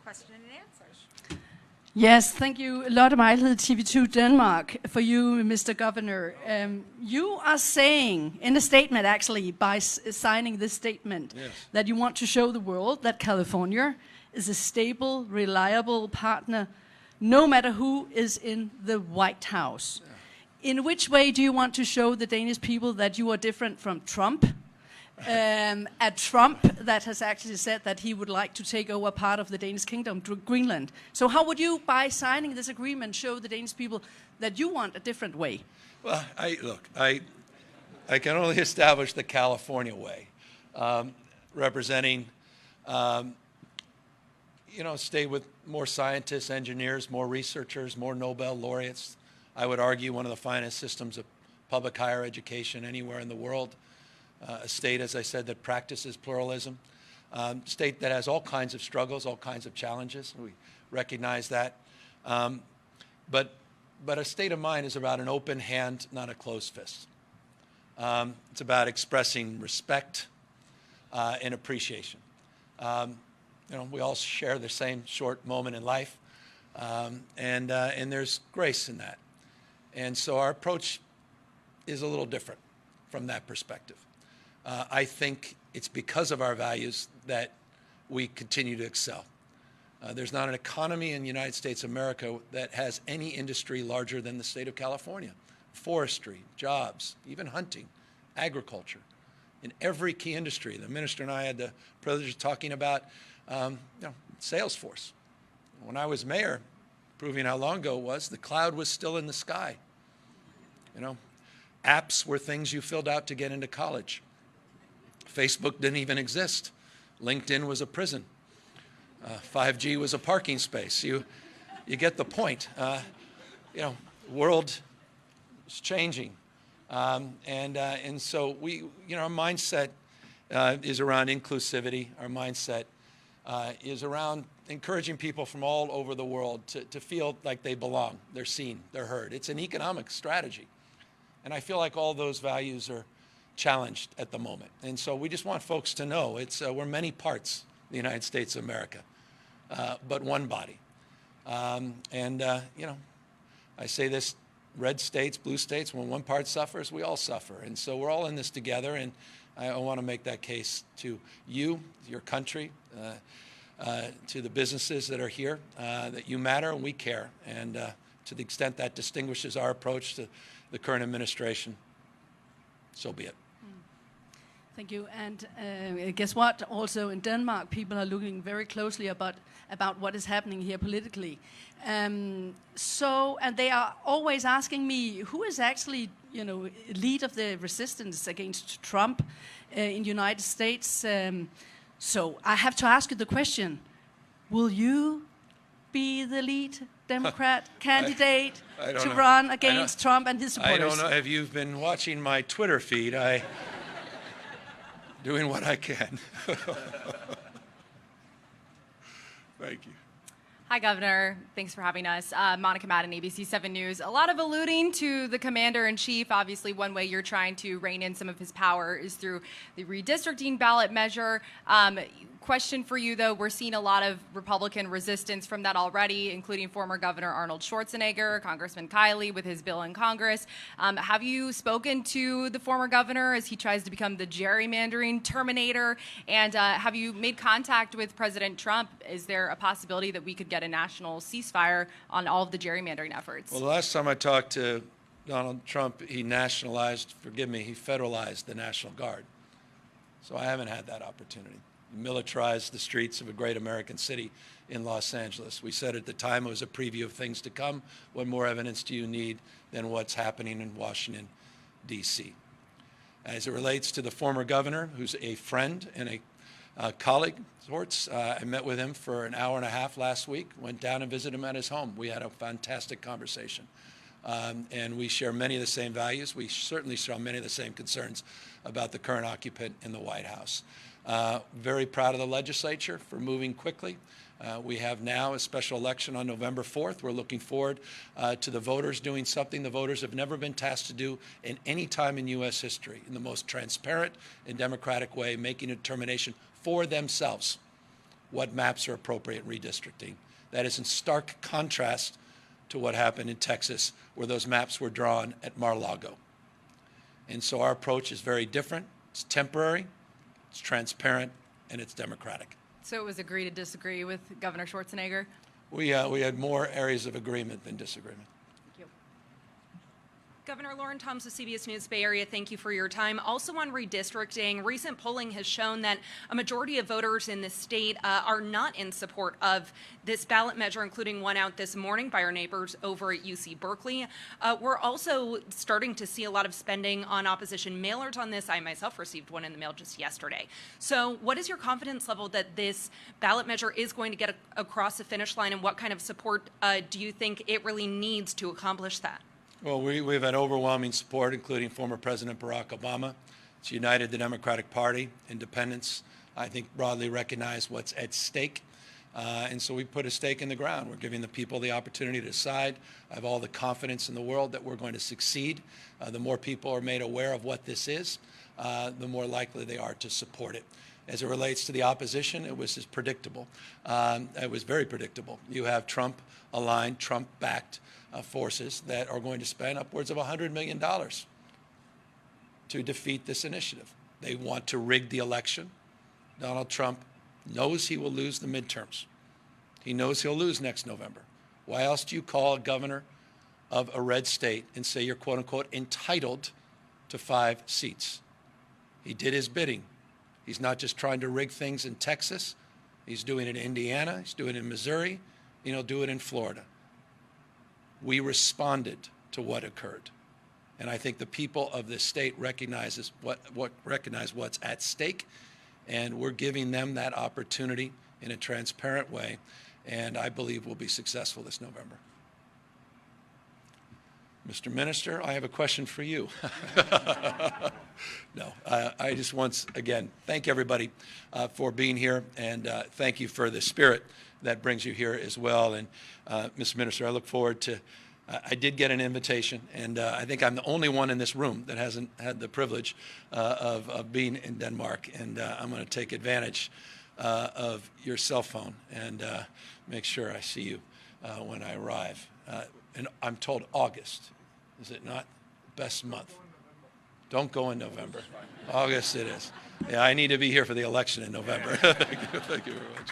question and answers. Yes, thank you. Lotte Mejlhed, TV2 Denmark. For you, Mr. Governor, you are saying in a statement, actually, by signing this statement, yes, that you want to show the world that California is a stable, reliable partner, no matter who is in the White House. Yeah. In which way do you want to show the Danish people that you are different from Trump? A Trump that has actually said that he would like to take over part of the Danish kingdom, Greenland. So how would you, by signing this agreement, show the Danish people that you want a different way? Well, I can only establish the California way, representing, state with more scientists, engineers, more researchers, more Nobel laureates. I would argue one of the finest systems of public higher education anywhere in the world. A state, as I said, that practices pluralism. State that has all kinds of struggles, all kinds of challenges. We recognize that. But a state of mind is about an open hand, not a closed fist. It's about expressing respect and appreciation. We all share the same short moment in life, and there's grace in that. And so our approach is a little different from that perspective. I think it's because of our values that we continue to excel. There's not an economy in the United States of America that has any industry larger than the state of California. Forestry, jobs, even hunting, agriculture. In every key industry, the minister and I had the privilege of talking about Salesforce. When I was mayor, proving how long ago it was, the cloud was still in the sky. Apps were things you filled out to get into college. Facebook didn't even exist. LinkedIn was a prison. 5G was a parking space. You get the point. World is changing, and so our mindset is around inclusivity. Our mindset is around encouraging people from all over the world to feel like they belong. They're seen. They're heard. It's an economic strategy, and I feel like all those values are challenged at the moment. And so we just want folks to know we're many parts of the United States of America, but one body. I say this, red states, blue states, when one part suffers, we all suffer. And so we're all in this together, and I want to make that case to you, your country, to the businesses that are here, that you matter and we care. And to the extent that distinguishes our approach to the current administration, so be it. Thank you. And guess what? Also in Denmark, people are looking very closely about what is happening here politically. And they are always asking me, who is actually, lead of the resistance against Trump in the United States? So I have to ask you the question: will you be the lead Democrat candidate to run against Trump and his supporters? I don't know if you've been watching my Twitter feed. Doing what I can. Thank you. Hi, Governor. Thanks for having us. Monica Madden, ABC 7 News. A lot of alluding to the commander-in-chief. Obviously, one way you're trying to rein in some of his power is through the redistricting ballot measure. Question for you, though. We're seeing a lot of Republican resistance from that already, including former Governor Arnold Schwarzenegger, Congressman Kiley with his bill in Congress. Have you spoken to the former governor as he tries to become the gerrymandering terminator? And have you made contact with President Trump? Is there a possibility that we could get a national ceasefire on all of the gerrymandering efforts? Well, the last time I talked to Donald Trump, he federalized the National Guard. So I haven't had that opportunity. Militarize the streets of a great American city in Los Angeles. We said at the time it was a preview of things to come. What more evidence do you need than what's happening in Washington, D.C.? As it relates to the former governor, who's a friend and a colleague of sorts, I met with him for an hour and a half last week, went down and visited him at his home. We had a fantastic conversation. And we share many of the same values. We certainly share many of the same concerns about the current occupant in the White House. Very proud of the legislature for moving quickly. We have now a special election on November 4th. We're looking forward to the voters doing something the voters have never been tasked to do in any time in U.S. history, in the most transparent and democratic way, making a determination for themselves what maps are appropriate in redistricting. That is in stark contrast to what happened in Texas, where those maps were drawn at Mar-a-Lago. And so our approach is very different. It's temporary, it's transparent, and it's democratic. So it was agree to disagree with Governor Schwarzenegger? We had more areas of agreement than disagreement. Governor Lauren Thomas of CBS News Bay Area, thank you for your time. Also on redistricting, recent polling has shown that a majority of voters in the state are not in support of this ballot measure, including one out this morning by our neighbors over at UC Berkeley. We're also starting to see a lot of spending on opposition mailers on this. I myself received one in the mail just yesterday. So what is your confidence level that this ballot measure is going to get across the finish line, and what kind of support do you think it really needs to accomplish that? Well, we've had overwhelming support, including former President Barack Obama. It's united the Democratic Party. Independents, I think, broadly recognize what's at stake. And so we put a stake in the ground. We're giving the people the opportunity to decide. I have all the confidence in the world that we're going to succeed. The more people are made aware of what this is, the more likely they are to support it. As it relates to the opposition, it was predictable. It was very predictable. You have Trump-aligned, Trump-backed forces that are going to spend upwards of $100 million to defeat this initiative. They want to rig the election. Donald Trump knows he will lose the midterms. He knows he'll lose next November. Why else do you call a governor of a red state and say you're, quote unquote, entitled to 5 seats? He did his bidding. He's not just trying to rig things in Texas. He's doing it in Indiana. He's doing it in Missouri. He'll do it in Florida. We responded to what occurred. And I think the people of this state recognize what's at stake, and we're giving them that opportunity in a transparent way, and I believe we'll be successful this November. Mr. Minister, I have a question for you. No, I just once again thank everybody for being here, and thank you for the spirit that brings you here as well. And Mr. Minister, I look forward to, I did get an invitation, and I think I'm the only one in this room that hasn't had the privilege of being in Denmark, and I'm going to take advantage of your cell phone and make sure I see you when I arrive. And I'm told August, is it not? Best month. Don't go in November. August it is. Yeah, I need to be here for the election in November. Thank you very much.